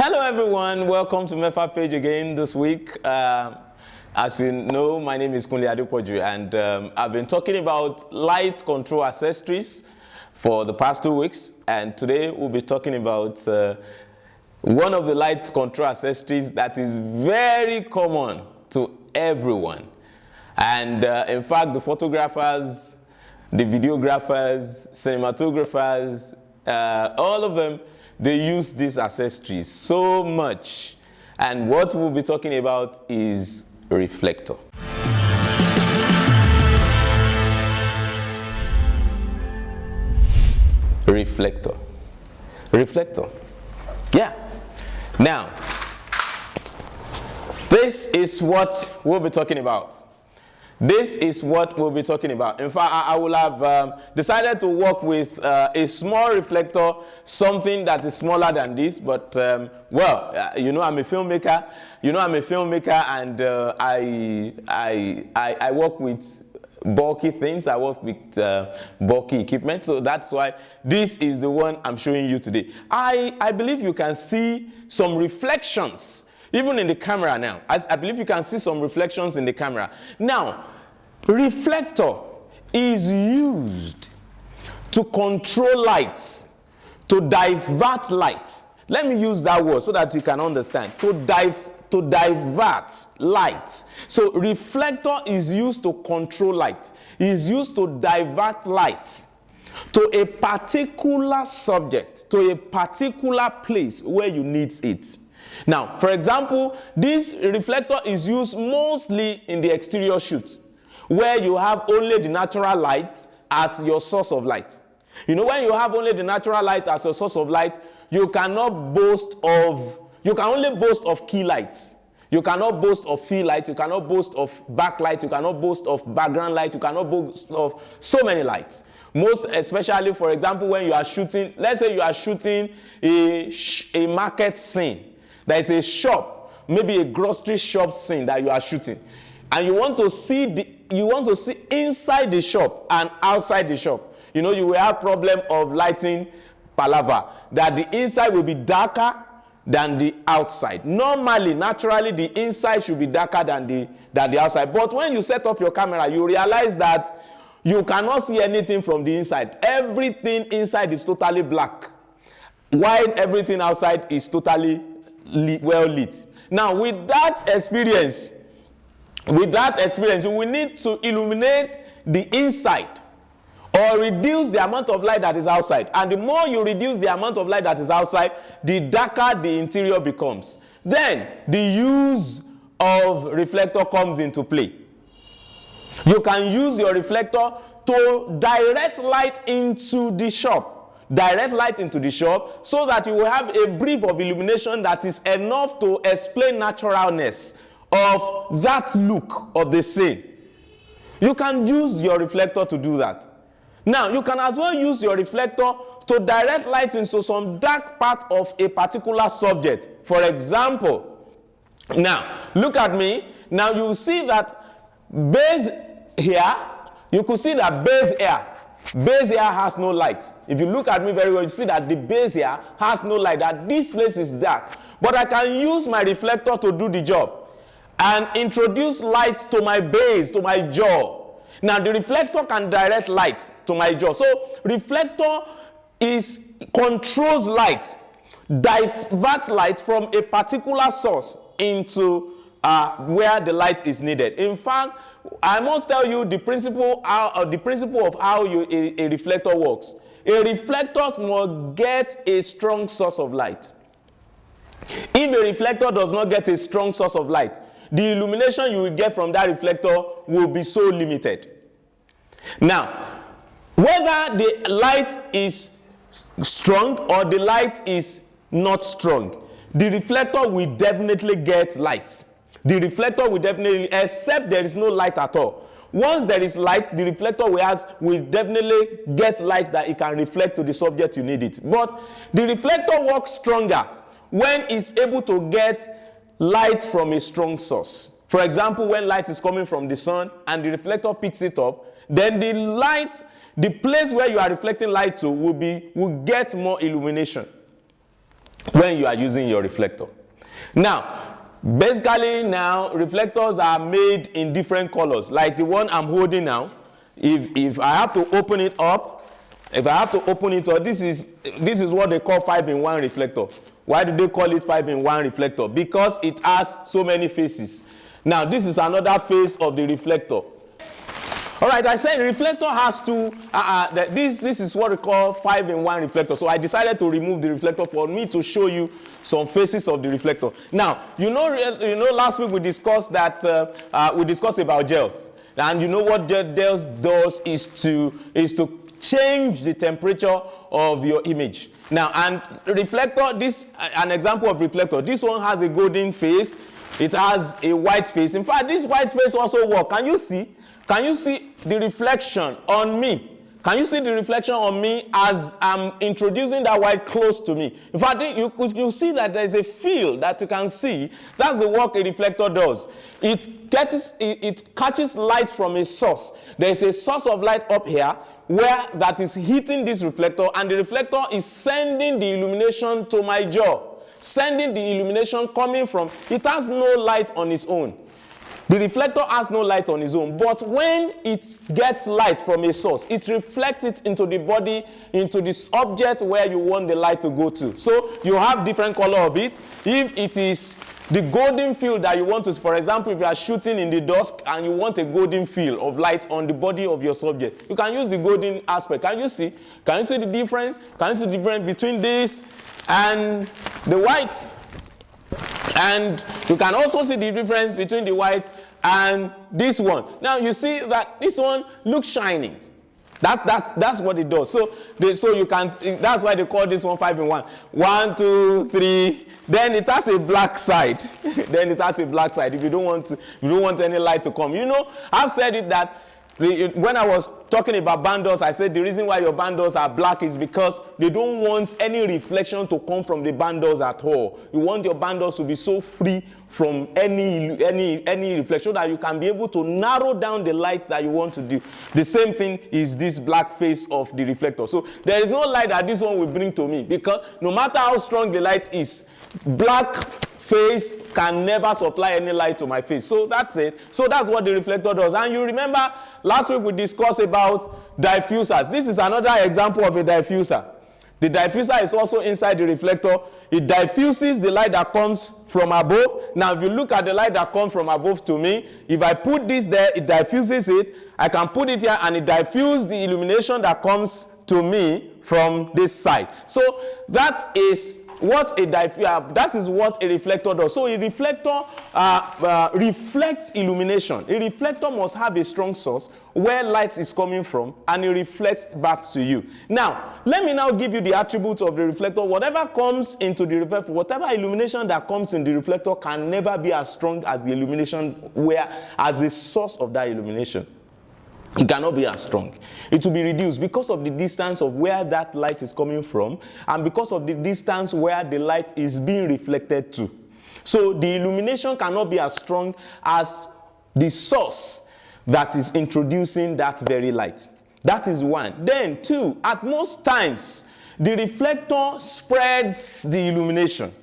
Hello everyone, welcome to Mefa Page again this week. As you know, my name is Kunle Adepoju, and I've been talking about light control accessories for the past 2 weeks, and today we'll be talking about one of the light control accessories that is very common to everyone. And in fact, the photographers, the videographers, cinematographers, all of them, they use these accessories so much. And what we'll be talking about is reflector. Reflector. Yeah. Now, this is what we'll be talking about. In fact, I will have decided to work with a small reflector, something that is smaller than this. But, I'm a filmmaker. And I work with bulky things. I work with bulky equipment. So that's why this is the one I'm showing you today. I believe you can see some reflections even in the camera now. I believe you can see some reflections in the camera. Now, reflector is used to control lights, to divert light. Let me use that word so that you can understand. To divert light. So reflector is used to control light. It is used to divert light to a particular subject, to a particular place where you need it. Now, for example, this reflector is used mostly in the exterior shoot, where you have only the natural light as your source of light. You know, when you have only the natural light as your source of light, you can only boast of key lights. You cannot boast of field light, you cannot boast of backlight, you cannot boast of background light, you cannot boast of so many lights. Most especially, for example, when you are shooting, let's say you are shooting a market scene. There is a shop, maybe a grocery shop scene that you are shooting, and you want to see inside the shop and outside the shop. You know, you will have problem of lighting palaver, that the inside will be darker than the outside. Normally, naturally, the inside should be darker than the outside. But when you set up your camera, you realize that you cannot see anything from the inside. Everything inside is totally black, while everything outside is totally well lit. Now, with that experience, you will need to illuminate the inside or reduce the amount of light that is outside. And the more you reduce the amount of light that is outside, the darker the interior becomes. Then the use of reflector comes into play. You can use your reflector to direct light into the shop. So that you will have a brief of illumination that is enough to explain naturalness of that look of the scene. You can use your reflector to do that. Now, you can as well use your reflector to direct light into some dark part of a particular subject. For example, now, look at me. Now, you see that base here, you could see that base here has no light. If you look at me very well, you see that the base here has no light, that this place is dark. But I can use my reflector to do the job and introduce light to my base, to my jaw. Now, the reflector can direct light to my jaw. So, reflector controls light, diverts light from a particular source into where the light is needed. In fact, I must tell you the principle of how a reflector works. A reflector must get a strong source of light. If a reflector does not get a strong source of light, the illumination you will get from that reflector will be so limited. Now, whether the light is strong or the light is not strong, the reflector will definitely get light. The reflector will definitely, except there is no light at all. Once there is light, the reflector will definitely get light that it can reflect to the subject you need it. But the reflector works stronger when it's able to get light from a strong source. For example, when light is coming from the sun and the reflector picks it up, then the place where you are reflecting light to will get more illumination. when you are using your reflector. Now, basically now, reflectors are made in different colors, like the one I'm holding now. If I have to open it up, this is what they call 5-in-1 reflector. Why do they call it 5-in-1 reflector? Because it has so many faces. Now, this is another face of the reflector. All right, I said reflector has two. This is what we call 5-in-1 reflector. So I decided to remove the reflector for me to show you some faces of the reflector. Now, you know, last week we discussed that about gels, and you know what gels does is to change the temperature of your image. Now, and reflector, this an example of reflector. This one has a golden face. It has a white face. In fact, this white face also works. Can you see? Can you see the reflection on me? Can you see the reflection on me as I'm introducing that white close to me? In fact, you see that there's a field that you can see. That's the work a reflector does. It catches light from a source. There's a source of light up here that is hitting this reflector, and the reflector is sending the illumination to my jaw. Sending the illumination coming from, it has no light on its own. The reflector has no light on its own, but when it gets light from a source, it reflects it into the body, into this object where you want the light to go to. So you have different color of it. If it is the golden field that you want to, for example, if you are shooting in the dusk and you want a golden field of light on the body of your subject, you can use the golden aspect. Can you see? Can you see the difference? Can you see the difference between this and the white? And you can also see the difference between the white and this one. Now you see that this one looks shiny. That's what it does. So you can. That's why they call this one 5-in-1. 1, 2, 3. Then it has a black side. Then it has a black side. If you don't want any light to come. You know, I've said it that. When I was talking about band-doors, I said the reason why your band-doors are black is because they don't want any reflection to come from the band-doors at all. You want your band-doors to be so free from any reflection that you can be able to narrow down the light that you want to do. The same thing is this black face of the reflector. So there is no light that this one will bring to me, because no matter how strong the light is, black face can never supply any light to my face. So that's it. So that's what the reflector does. And you remember last week we discussed about diffusers. This is another example of a diffuser. The diffuser is also inside the reflector. It diffuses the light that comes from above. Now if you look at the light that comes from above to me, if I put this there, it diffuses it. I can put it here and it diffuses the illumination that comes to me from this side. So that is what a reflector does. So a reflector reflects illumination. A reflector must have a strong source where light is coming from, and it reflects back to you. Now, let me now give you the attributes of the reflector. Whatever comes into the reflector, whatever illumination that comes in the reflector can never be as strong as the illumination as the source of that illumination. It cannot be as strong. It will be reduced because of the distance of where that light is coming from, and because of the distance where the light is being reflected to. So the illumination cannot be as strong as the source that is introducing that very light. That is one. Then two, at most times, the reflector spreads the illumination.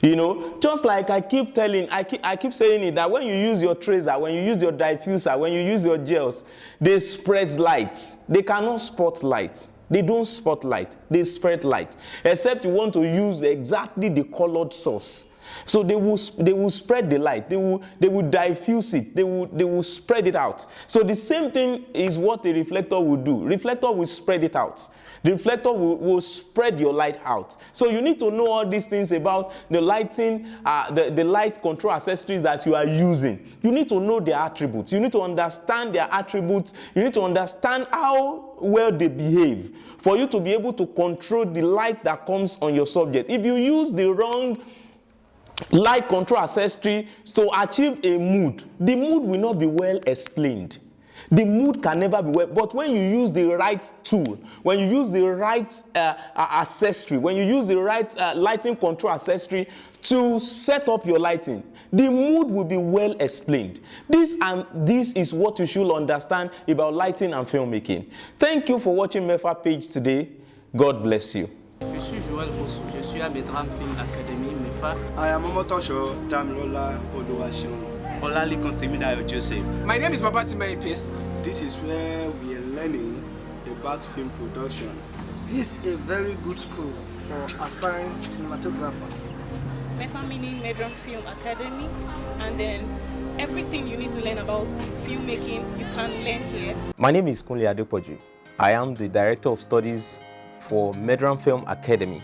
You know, just like I keep saying it, that when you use your tracer, when you use your diffuser, when you use your gels, they spread light. They cannot spot light. They don't spot light. They spread light. Except you want to use exactly the colored source. So they will spread the light. They will diffuse it. They will spread it out. So the same thing is what a reflector will do. Reflector will spread it out. The reflector will spread your light out. So you need to know all these things about the lighting, the light control accessories that you are using. You need to know their attributes. You need to understand their attributes. You need to understand how well they behave for you to be able to control the light that comes on your subject. If you use the wrong light control accessory to achieve a mood, the mood will not be well explained. The mood can never be well, but when you use the right tool, when you use the right accessory, when you use the right lighting control accessory to set up your lighting, the mood will be well explained. This is what you should understand about lighting and filmmaking. Thank you for watching Mefa Page today. God bless you. Je suis Joël Rossou, je suis à Medram Film Academy, MEFA. I am Omotosho Damilola Oluwaseun. Olalekan Joseph. My name is Babatima Epis. This is where we are learning about film production. This is a very good school for aspiring cinematographer. MEFA meaning Medram Film Academy, and then everything you need to learn about filmmaking, you can learn here. My name is Kunle Adepoju. I am the Director of Studies for Medram Film Academy.